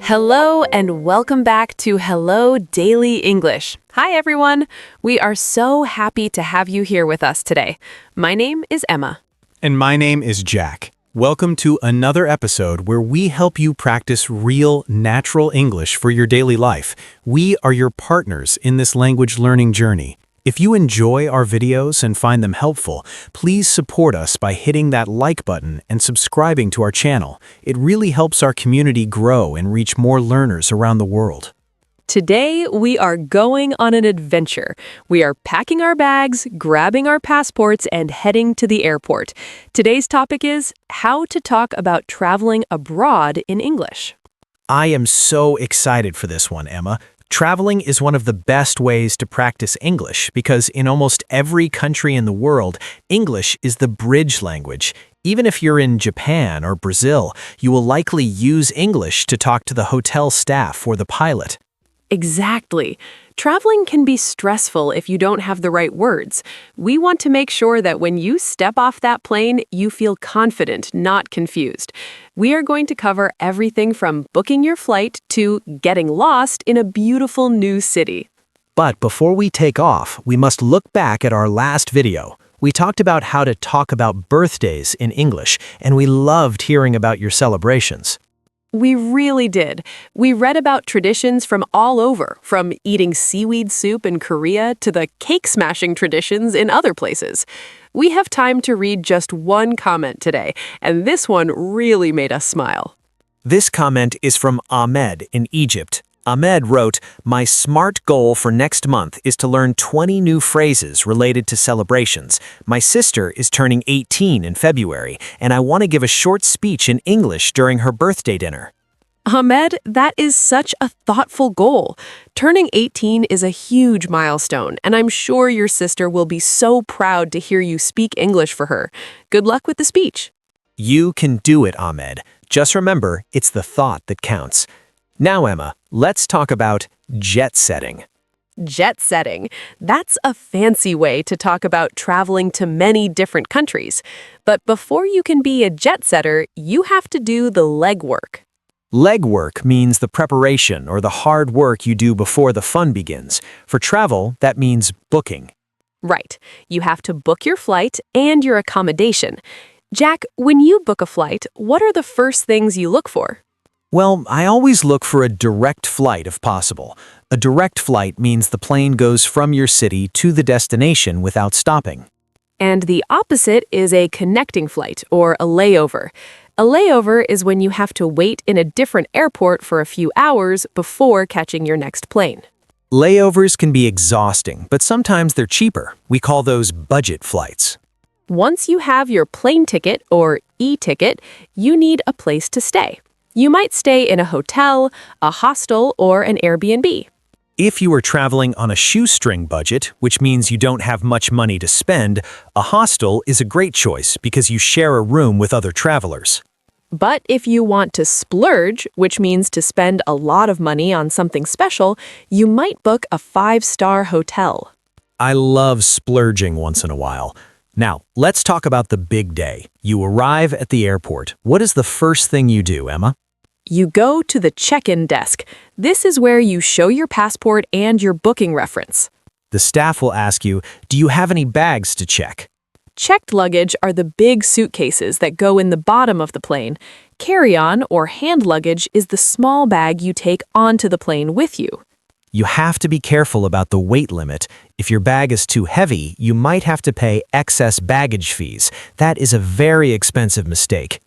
Hello and welcome back to Hello Daily English. Hi everyone. We are so happy to have you here with us today. My name is Emma. And my name is Jack. Welcome to another episode where we help you practice real, natural English for your daily life. We are your partners in this language learning journey. If you enjoy our videos and find them helpful, please support us by hitting that like button and subscribing to our channel. It really helps our community grow and reach more learners around the world. Today, we are going on an adventure. We are packing our bags, grabbing our passports, and heading to the airport. Today's topic is how to talk about traveling abroad in English. I am so excited for this one, Emma. Traveling is one of the best ways to practice English because in almost every country in the world, English is the bridge language. Even if you're in Japan or Brazil, you will likely use English to talk to the hotel staff or the pilot. Exactly. Traveling can be stressful if you don't have the right words. We want to make sure that when you step off that plane, you feel confident, not confused. We are going to cover everything from booking your flight to getting lost in a beautiful new city. But before we take off, we must look back at our last video. We talked about how to talk about birthdays in English, and we loved hearing about your celebrations. We really did. We read about traditions from all over, from eating seaweed soup in Korea to the cake-smashing traditions in other places. We have time to read just one comment today, and this one really made us smile. This comment is from Ahmed in Egypt. Ahmed wrote, "My smart goal for next month is to learn 20 new phrases related to celebrations. My sister is turning 18 in February, and I want to give a short speech in English during her birthday dinner." Ahmed, that is such a thoughtful goal. Turning 18 is a huge milestone, and I'm sure your sister will be so proud to hear you speak English for her. Good luck with the speech. You can do it, Ahmed. Just remember, it's the thought that counts. Now, Emma, let's talk about jet setting. Jet setting. That's a fancy way to talk about traveling to many different countries. But before you can be a jet setter, you have to do the legwork. Legwork means the preparation or the hard work you do before the fun begins. For travel, that means booking. Right. You have to book your flight and your accommodation. Jack, when you book a flight, what are the first things you look for? Well, I always look for a direct flight if possible. A direct flight means the plane goes from your city to the destination without stopping. And the opposite is a connecting flight, or a layover. A layover is when you have to wait in a different airport for a few hours before catching your next plane. Layovers can be exhausting, but sometimes they're cheaper. We call those budget flights. Once you have your plane ticket, or e-ticket, you need a place to stay. You might stay in a hotel, a hostel, or an Airbnb. If you are traveling on a shoestring budget, which means you don't have much money to spend, a hostel is a great choice because you share a room with other travelers. But if you want to splurge, which means to spend a lot of money on something special, you might book a 5-star hotel. I love splurging once in a while. Now, let's talk about the big day. You arrive at the airport. What is the first thing you do, Emma? You go to the check-in desk. This is where you show your passport and your booking reference. The staff will ask you, "Do you have any bags to check?" Checked luggage are the big suitcases that go in the bottom of the plane. Carry-on or hand luggage is the small bag you take onto the plane with you. You have to be careful about the weight limit. If your bag is too heavy, you might have to pay excess baggage fees. That is a very expensive mistake.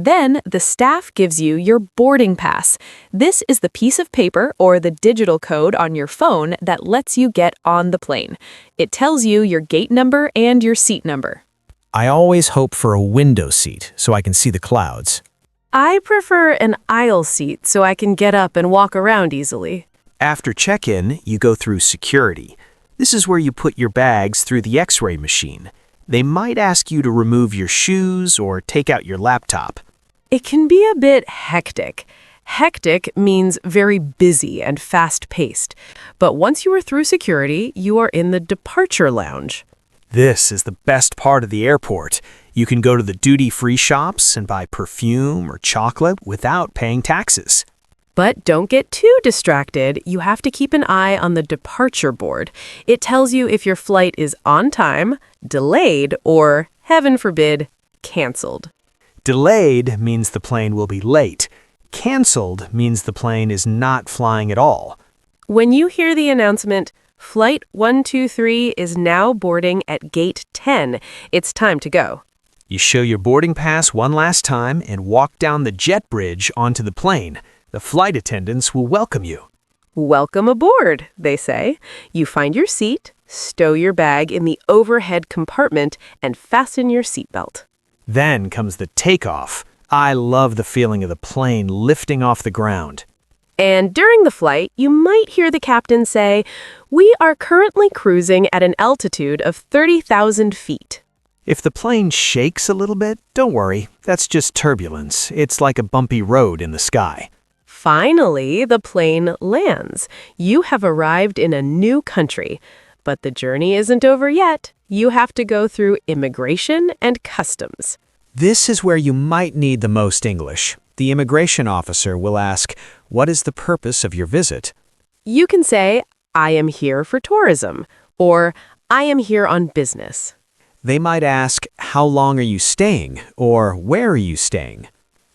Then, the staff gives you your boarding pass. This is the piece of paper or the digital code on your phone that lets you get on the plane. It tells you your gate number and your seat number. I always hope for a window seat so I can see the clouds. I prefer an aisle seat so I can get up and walk around easily. After check-in, you go through security. This is where you put your bags through the X-ray machine. They might ask you to remove your shoes or take out your laptop. It can be a bit hectic. Hectic means very busy and fast-paced. But once you are through security, you are in the departure lounge. This is the best part of the airport. You can go to the duty-free shops and buy perfume or chocolate without paying taxes. But don't get too distracted. You have to keep an eye on the departure board. It tells you if your flight is on time, delayed, or, heaven forbid, canceled. Delayed means the plane will be late. Canceled means the plane is not flying at all. When you hear the announcement, Flight 123 is now boarding at Gate 10, it's time to go. You show your boarding pass one last time and walk down the jet bridge onto the plane. The flight attendants will welcome you. Welcome aboard, they say. You find your seat, stow your bag in the overhead compartment, and fasten your seatbelt. Then comes the takeoff. I love the feeling of the plane lifting off the ground. And during the flight, you might hear the captain say, "We are currently cruising at an altitude of 30,000 feet." If the plane shakes a little bit, don't worry. That's just turbulence. It's like a bumpy road in the sky. Finally, the plane lands. You have arrived in a new country. But the journey isn't over yet. You have to go through immigration and customs. This is where you might need the most English. The immigration officer will ask, "What is the purpose of your visit?" You can say, "I am here for tourism," or "I am here on business." They might ask, "How long are you staying?" or "Where are you staying?"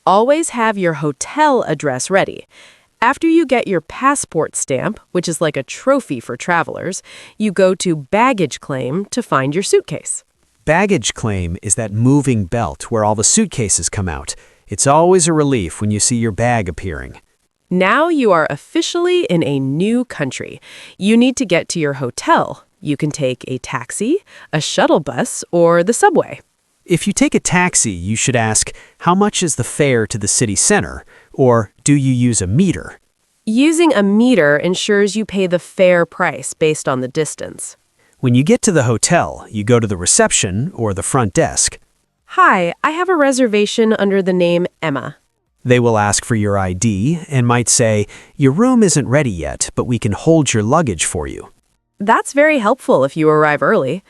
Always have your hotel address ready. After you get your passport stamp, which is like a trophy for travelers, you go to baggage claim to find your suitcase. Baggage claim is that moving belt where all the suitcases come out. It's always a relief when you see your bag appearing. Now you are officially in a new country. You need to get to your hotel. You can take a taxi, a shuttle bus, or the subway. If you take a taxi, you should ask, "How much is the fare to the city center?" Or, "Do you use a meter?" Using a meter ensures you pay the fair price based on the distance. When you get to the hotel, you go to the reception or the front desk. "Hi, I have a reservation under the name Emma." They will ask for your ID and might say, "Your room isn't ready yet, but we can hold your luggage for you." That's very helpful if you arrive early.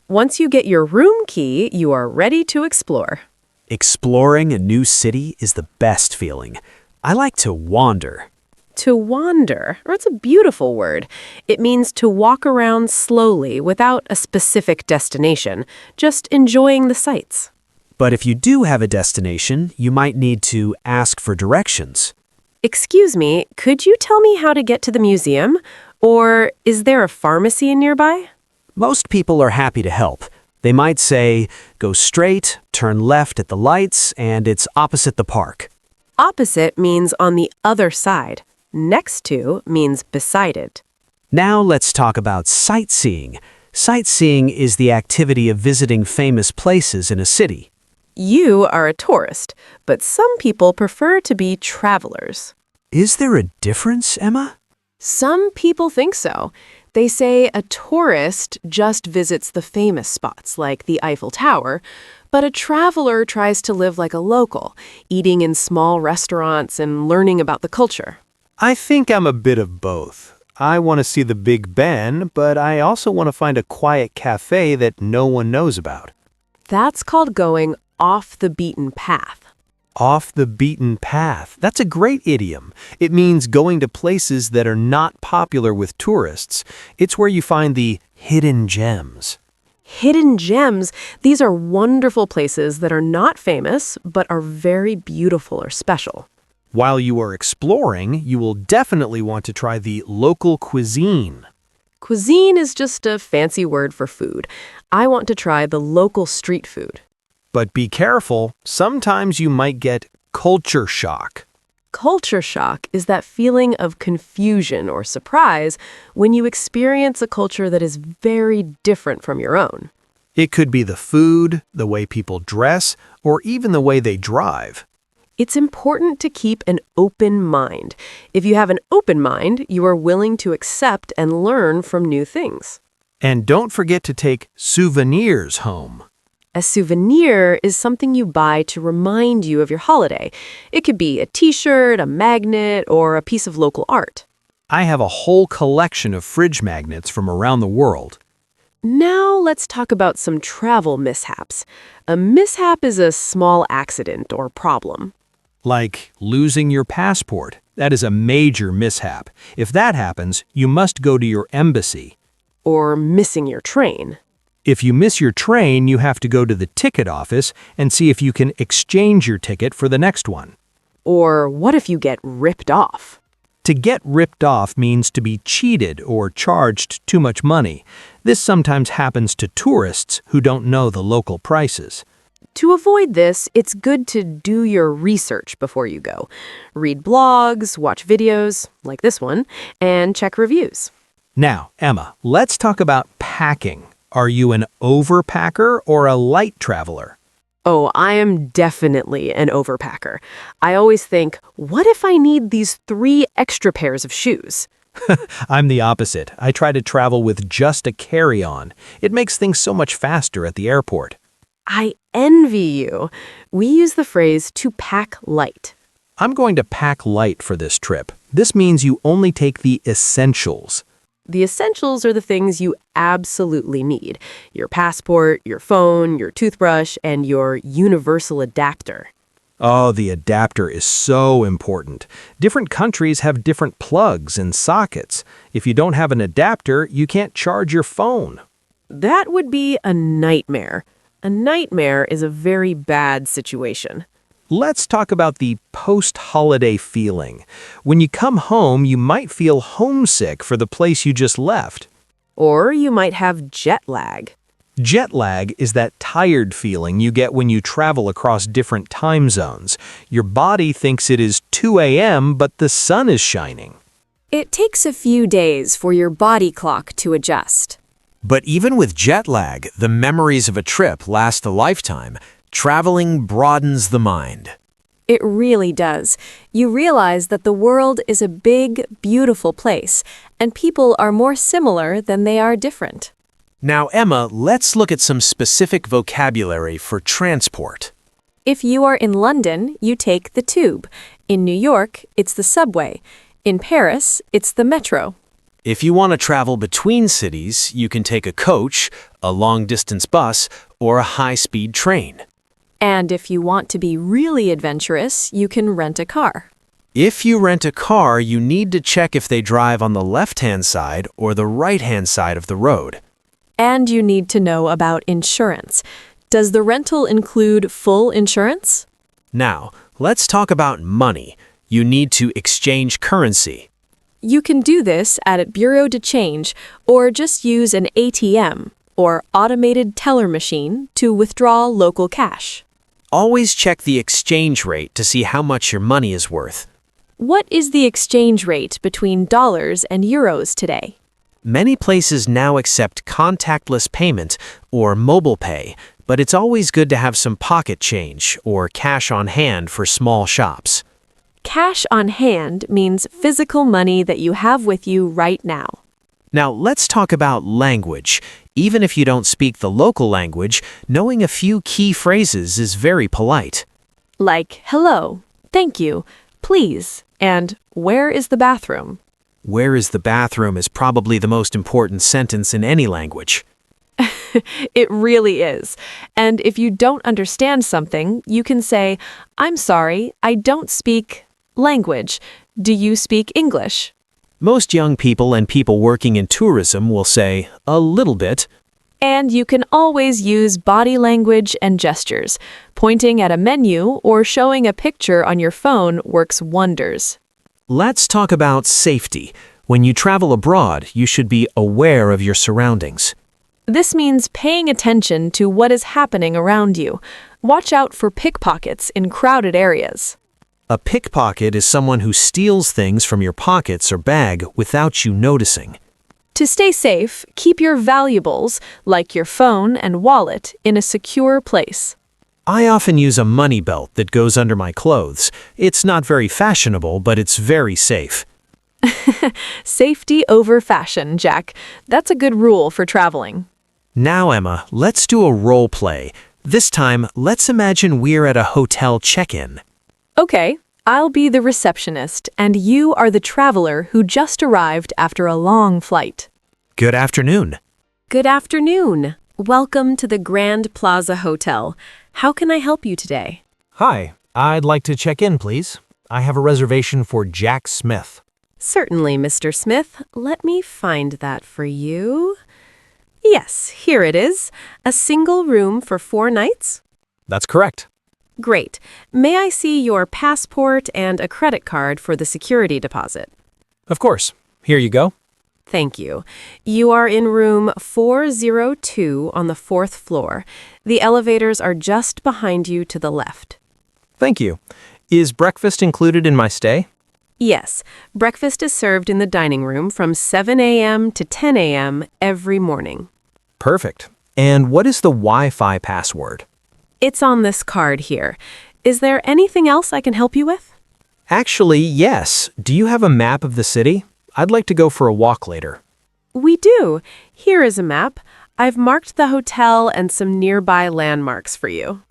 Once you get your room key, you are ready to explore. Exploring a new city is the best feeling. I like to wander. To wander, or it's a beautiful word. It means to walk around slowly without a specific destination, just enjoying the sights. But if you do have a destination, you might need to ask for directions. "Excuse me, could you tell me how to get to the museum? Or is there a pharmacy nearby?" Most people are happy to help. They might say, "Go straight, turn left at the lights, and it's opposite the park." Opposite means on the other side. Next to means beside it. Now let's talk about sightseeing. Sightseeing is the activity of visiting famous places in a city. You are a tourist, but some people prefer to be travelers. Is there a difference, Emma? Some people think so. They say a tourist just visits the famous spots like the Eiffel Tower, but a traveler tries to live like a local, eating in small restaurants and learning about the culture. I think I'm a bit of both. I want to see the Big Ben, but I also want to find a quiet cafe that no one knows about. That's called going off the beaten path. Off the beaten path. That's a great idiom. It means going to places that are not popular with tourists. It's where you find the hidden gems. Hidden gems, these are wonderful places that are not famous, but are very beautiful or special. While you are exploring, you will definitely want to try the local cuisine. Cuisine is just a fancy word for food. I want to try the local street food. But be careful, sometimes you might get culture shock. Culture shock is that feeling of confusion or surprise when you experience a culture that is very different from your own. It could be the food, the way people dress, or even the way they drive. It's important to keep an open mind. If you have an open mind, you are willing to accept and learn from new things. And don't forget to take souvenirs home. A souvenir is something you buy to remind you of your holiday. It could be a t-shirt, a magnet, or a piece of local art. I have a whole collection of fridge magnets from around the world. Now let's talk about some travel mishaps. A mishap is a small accident or problem. Like losing your passport. That is a major mishap. If that happens, you must go to your embassy. Or missing your train. If you miss your train, you have to go to the ticket office and see if you can exchange your ticket for the next one. Or what if you get ripped off? To get ripped off means to be cheated or charged too much money. This sometimes happens to tourists who don't know the local prices. To avoid this, it's good to do your research before you go. Read blogs, watch videos, like this one, and check reviews. Now, Emma, let's talk about packing. Are you an overpacker or a light traveler? Oh, I am definitely an overpacker. I always think, what if I need these 3 extra pairs of shoes? I'm the opposite. I try to travel with just a carry-on. It makes things so much faster at the airport. I envy you. We use the phrase to pack light. I'm going to pack light for this trip. This means you only take the essentials. The essentials are the things you absolutely need. Your passport, your phone, your toothbrush, and your universal adapter. Oh, the adapter is so important. Different countries have different plugs and sockets. If you don't have an adapter, you can't charge your phone. That would be a nightmare. A nightmare is a very bad situation. Let's talk about the post-holiday feeling. When you come home, you might feel homesick for the place you just left. Or you might have jet lag. Jet lag is that tired feeling you get when you travel across different time zones. Your body thinks it is 2 a.m., but the sun is shining. It takes a few days for your body clock to adjust. But even with jet lag, the memories of a trip last a lifetime. Traveling broadens the mind. It really does. You realize that the world is a big, beautiful place, and people are more similar than they are different. Now, Emma, let's look at some specific vocabulary for transport. If you are in London, you take the tube. In New York, it's the subway. In Paris, it's the metro. If you want to travel between cities, you can take a coach, a long-distance bus, or a high-speed train. And if you want to be really adventurous, you can rent a car. If you rent a car, you need to check if they drive on the left-hand side or the right-hand side of the road. And you need to know about insurance. Does the rental include full insurance? Now, let's talk about money. You need to exchange currency. You can do this at a bureau de change or just use an ATM or automated teller machine to withdraw local cash. Always check the exchange rate to see how much your money is worth. What is the exchange rate between dollars and euros today? Many places now accept contactless payment or mobile pay, but it's always good to have some pocket change or cash on hand for small shops. Cash on hand means physical money that you have with you right now. Now, let's talk about language. Even if you don't speak the local language, knowing a few key phrases is very polite. Like hello, thank you, please, and where is the bathroom? Where is the bathroom is probably the most important sentence in any language. It really is. And if you don't understand something, you can say, I'm sorry, I don't speak language. Do you speak English? Most young people and people working in tourism will say, a little bit. And you can always use body language and gestures. Pointing at a menu or showing a picture on your phone works wonders. Let's talk about safety. When you travel abroad, you should be aware of your surroundings. This means paying attention to what is happening around you. Watch out for pickpockets in crowded areas. A pickpocket is someone who steals things from your pockets or bag without you noticing. To stay safe, keep your valuables, like your phone and wallet, in a secure place. I often use a money belt that goes under my clothes. It's not very fashionable, but it's very safe. Safety over fashion, Jack. That's a good rule for traveling. Now, Emma, let's do a role play. This time, let's imagine we're at a hotel check-in. Okay, I'll be the receptionist, and you are the traveler who just arrived after a long flight. Good afternoon. Good afternoon. Welcome to the Grand Plaza Hotel. How can I help you today? Hi, I'd like to check in, please. I have a reservation for Jack Smith. Certainly, Mr. Smith. Let me find that for you. Yes, here it is. A single room for 4 nights? That's correct. Great. May I see your passport and a credit card for the security deposit? Of course. Here you go. Thank you. You are in room 402 on the 4th floor. The elevators are just behind you to the left. Thank you. Is breakfast included in my stay? Yes, breakfast is served in the dining room from 7 a.m. to 10 a.m. every morning. Perfect. And what is the Wi-Fi password? It's on this card here. Is there anything else I can help you with? Actually, yes. Do you have a map of the city? I'd like to go for a walk later. We do. Here is a map. I've marked the hotel and some nearby landmarks for you.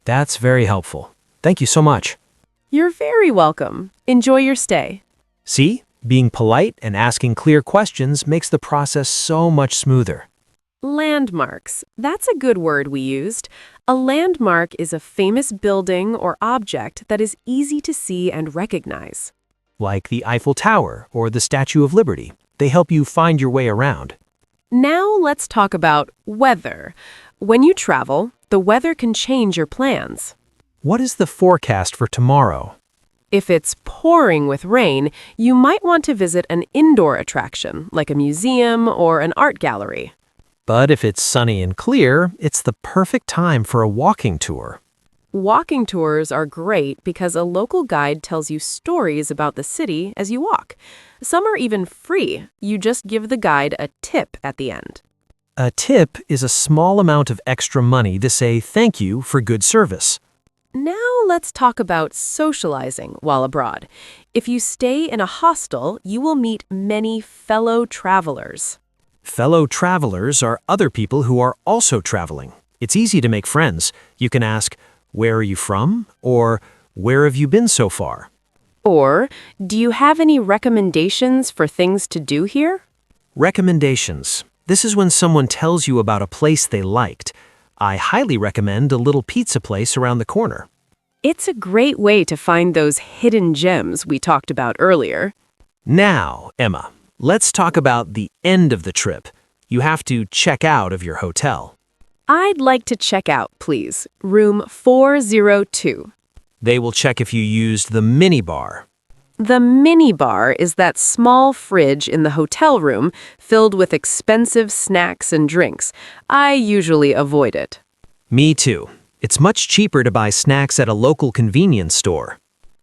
That's very helpful. Thank you so much. You're very welcome. Enjoy your stay. See? Being polite and asking clear questions makes the process so much smoother. Landmarks. That's a good word we used. A landmark is a famous building or object that is easy to see and recognize. Like the Eiffel Tower or the Statue of Liberty. They help you find your way around. Now let's talk about weather. When you travel, the weather can change your plans. What is the forecast for tomorrow? If it's pouring with rain, you might want to visit an indoor attraction, like a museum or an art gallery. But if it's sunny and clear, it's the perfect time for a walking tour. Walking tours are great because a local guide tells you stories about the city as you walk. Some are even free. You just give the guide a tip at the end. A tip is a small amount of extra money to say thank you for good service. Now let's talk about socializing while abroad. If you stay in a hostel, you will meet many fellow travelers. Fellow travelers are other people who are also traveling. It's easy to make friends. You can ask, "Where are you from?" or "Where have you been so far?" Or, do you have any recommendations for things to do here? Recommendations. This is when someone tells you about a place they liked. I highly recommend a little pizza place around the corner. It's a great way to find those hidden gems we talked about earlier. Now, Emma, let's talk about the end of the trip. You have to check out of your hotel. I'd like to check out, please. Room 402. They will check if you used the minibar. The minibar is that small fridge in the hotel room filled with expensive snacks and drinks. I usually avoid it. Me too. It's much cheaper to buy snacks at a local convenience store.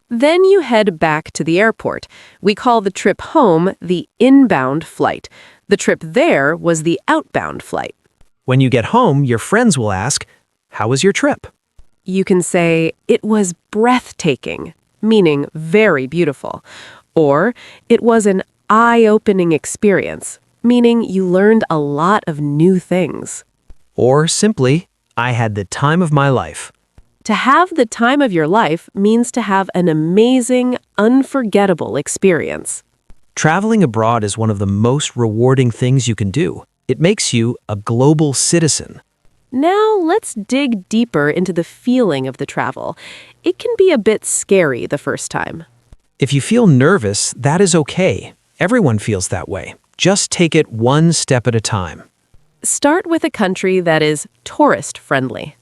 Then you head back to the airport. We call the trip home the inbound flight. The trip there was the outbound flight. When you get home, your friends will ask, "How was your trip?" You can say, "It was breathtaking," meaning very beautiful. Or, "It was an eye-opening experience," meaning you learned a lot of new things. Or simply, "I had the time of my life." To have the time of your life means to have an amazing, unforgettable experience. Traveling abroad is one of the most rewarding things you can do. It makes you a global citizen. Now let's dig deeper into the feeling of the travel. It can be a bit scary the first time. If you feel nervous, that is okay. Everyone feels that way. Just take it one step at a time. Start with a country that is tourist-friendly.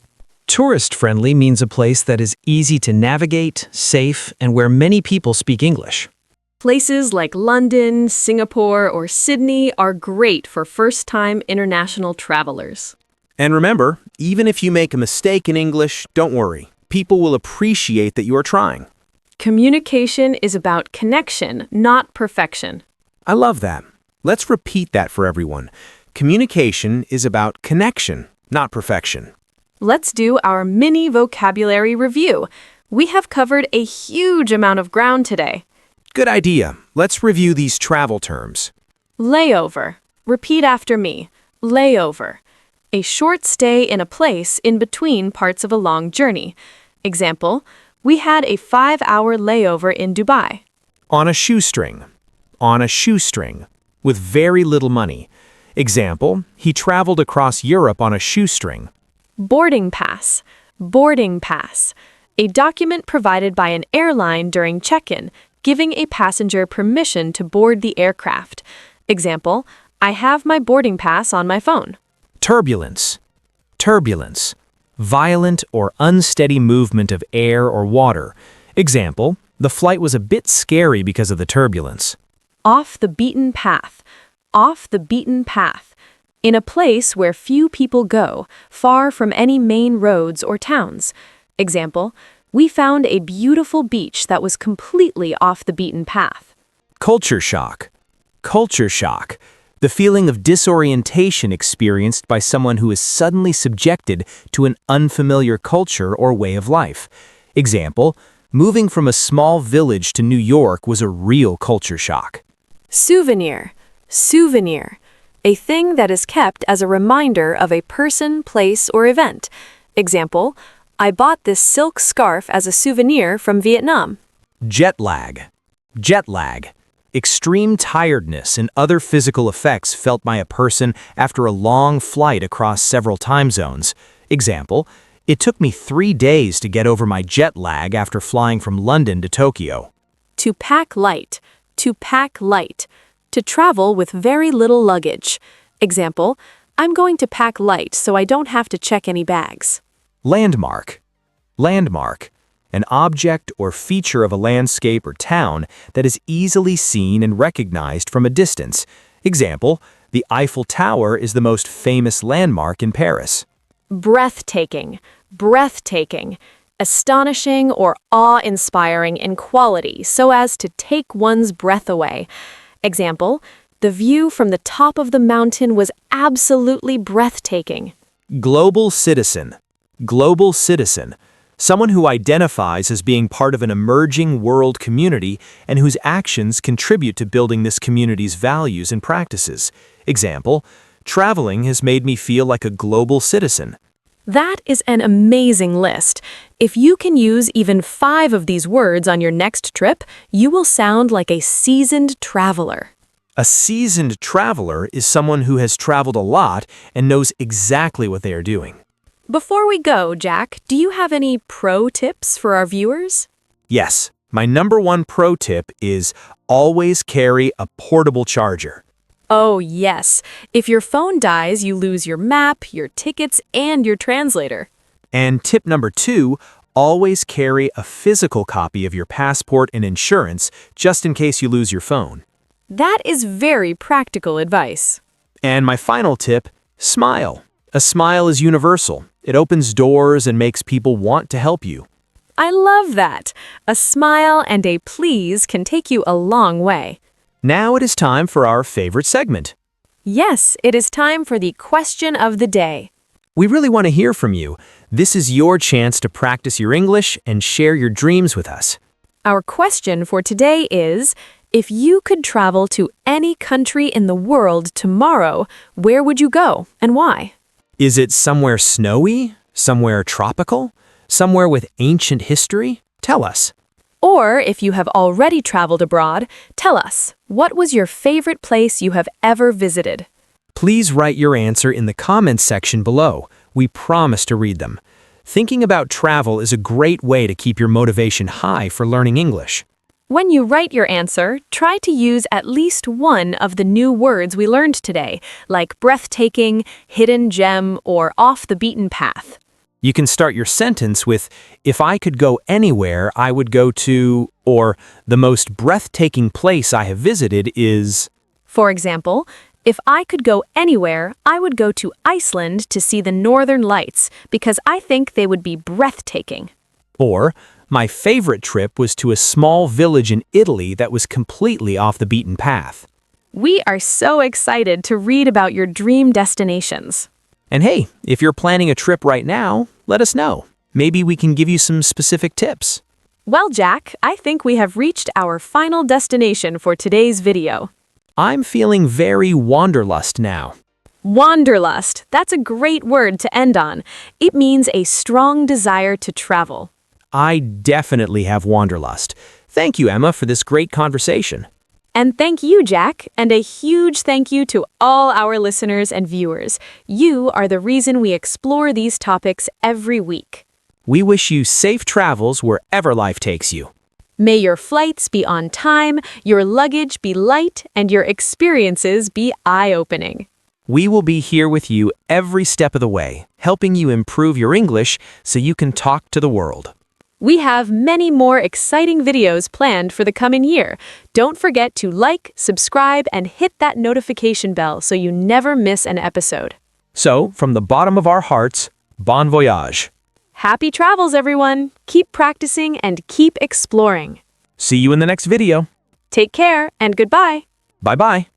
Tourist-friendly means a place that is easy to navigate, safe, and where many people speak English. Places like London, Singapore, or Sydney are great for first-time international travelers. And remember, even if you make a mistake in English, don't worry. People will appreciate that you are trying. Communication is about connection, not perfection. I love that. Let's repeat that for everyone. Communication is about connection, not perfection. Let's do our mini vocabulary review. We have covered a huge amount of ground today. Good idea. Let's review these travel terms. Layover. Repeat after me. Layover. A short stay in a place in between parts of a long journey. Example, we had a 5-hour layover in Dubai. On a shoestring. On a shoestring. With very little money. Example, he traveled across Europe on a shoestring. Boarding pass. Boarding pass. A document provided by an airline during check-in, giving a passenger permission to board the aircraft. Example, I have my boarding pass on my phone. Turbulence. Turbulence. Violent or unsteady movement of air or water. Example, the flight was a bit scary because of the turbulence. Off the beaten path. Off the beaten path. In a place where few people go, far from any main roads or towns. Example, we found a beautiful beach that was completely off the beaten path. Culture shock. Culture shock. The feeling of disorientation experienced by someone who is suddenly subjected to an unfamiliar culture or way of life. Example, moving from a small village to New York was a real culture shock. Souvenir. Souvenir. A thing that is kept as a reminder of a person, place, or event. Example, I bought this silk scarf as a souvenir from Vietnam. Jet lag. Jet lag. Extreme tiredness and other physical effects felt by a person after a long flight across several time zones. Example, it took me 3 days to get over my jet lag after flying from London to Tokyo. To pack light. To pack light. To travel with very little luggage. Example, I'm going to pack light so I don't have to check any bags. Landmark. Landmark. An object or feature of a landscape or town that is easily seen and recognized from a distance. Example, the Eiffel Tower is the most famous landmark in Paris. Breathtaking. Breathtaking. Astonishing or awe-inspiring in quality so as to take one's breath away. Example, the view from the top of the mountain was absolutely breathtaking. Global citizen. Global citizen. Someone who identifies as being part of an emerging world community and whose actions contribute to building this community's values and practices. Example, traveling has made me feel like a global citizen. That is an amazing list. If you can use even 5 of these words on your next trip, you will sound like a seasoned traveler. A seasoned traveler is someone who has traveled a lot and knows exactly what they are doing. Before we go, Jack, do you have any pro tips for our viewers? Yes, my number 1 pro tip is always carry a portable charger. Oh, yes. If your phone dies, you lose your map, your tickets, and your translator. And tip number 2, always carry a physical copy of your passport and insurance just in case you lose your phone. That is very practical advice. And my final tip, smile. A smile is universal. It opens doors and makes people want to help you. I love that. A smile and a please can take you a long way. Now it is time for our favorite segment. Yes, it is time for the question of the day. We really want to hear from you. This is your chance to practice your English and share your dreams with us. Our question for today is, if you could travel to any country in the world tomorrow, where would you go and why? Is it somewhere snowy? Somewhere tropical? Somewhere with ancient history? Tell us. Or if you have already traveled abroad, tell us, what was your favorite place you have ever visited? Please write your answer in the comments section below. We promise to read them. Thinking about travel is a great way to keep your motivation high for learning English. When you write your answer, try to use at least one of the new words we learned today, like breathtaking, hidden gem, or off the beaten path. You can start your sentence with, if I could go anywhere, I would go to, or the most breathtaking place I have visited is. For example, if I could go anywhere, I would go to Iceland to see the northern lights because I think they would be breathtaking. Or, my favorite trip was to a small village in Italy that was completely off the beaten path. We are so excited to read about your dream destinations. And hey, if you're planning a trip right now, let us know. Maybe we can give you some specific tips. Well, Jack, I think we have reached our final destination for today's video. I'm feeling very wanderlust now. Wanderlust. That's a great word to end on. It means a strong desire to travel. I definitely have wanderlust. Thank you, Emma, for this great conversation. And thank you, Jack, and a huge thank you to all our listeners and viewers. You are the reason we explore these topics every week. We wish you safe travels wherever life takes you. May your flights be on time, your luggage be light, and your experiences be eye-opening. We will be here with you every step of the way, helping you improve your English so you can talk to the world. We have many more exciting videos planned for the coming year. Don't forget to like, subscribe, and hit that notification bell so you never miss an episode. So, from the bottom of our hearts, bon voyage. Happy travels, everyone! Keep practicing and keep exploring. See you in the next video. Take care and goodbye. Bye-bye.